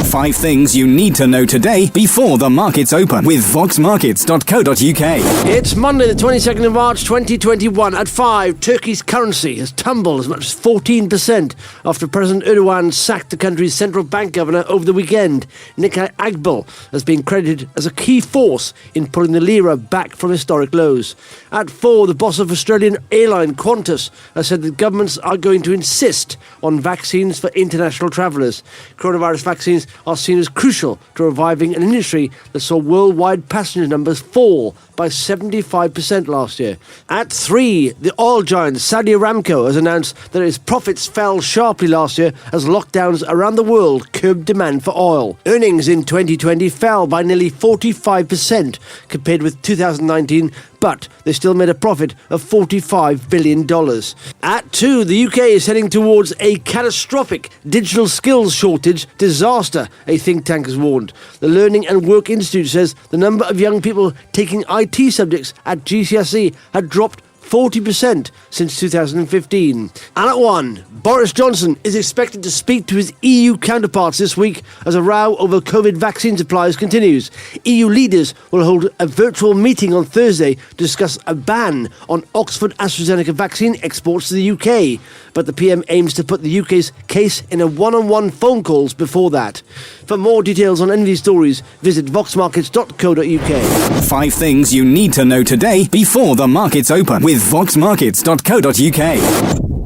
5 things you need to know today before the markets open with voxmarkets.co.uk. It's Monday, the 22nd of March, 2021. At 5, Turkey's currency has tumbled as much as 14% after President Erdogan sacked the country's central bank governor over the weekend. Nikay Agbal has been credited as a key force in pulling the lira back from historic lows. At 4, the boss of Australian airline Qantas has said that governments are going to insist on vaccines for international travellers. Coronavirus vaccines are seen as crucial to reviving an industry that saw worldwide passenger numbers fall by 75% last year. At 3, the oil giant Saudi Aramco has announced that its profits fell sharply last year as lockdowns around the world curbed demand for oil. Earnings in 2020 fell by nearly 45% compared with 2019, but they still made a profit of $45 billion. At 2, the UK is heading towards a catastrophic digital skills shortage disaster, a think tank has warned. The Learning and Work Institute says the number of young people taking IT subjects at GCSE had dropped 40% since 2015. And at 1, Boris Johnson is expected to speak to his EU counterparts this week as a row over COVID vaccine supplies continues. EU leaders will hold a virtual meeting on Thursday to discuss a ban on Oxford-AstraZeneca vaccine exports to the UK. But the PM aims to put the UK's case in a one-on-one phone calls before that. For more details on any of these stories, visit voxmarkets.co.uk. 5 things you need to know today before the markets open with voxmarkets.co.uk.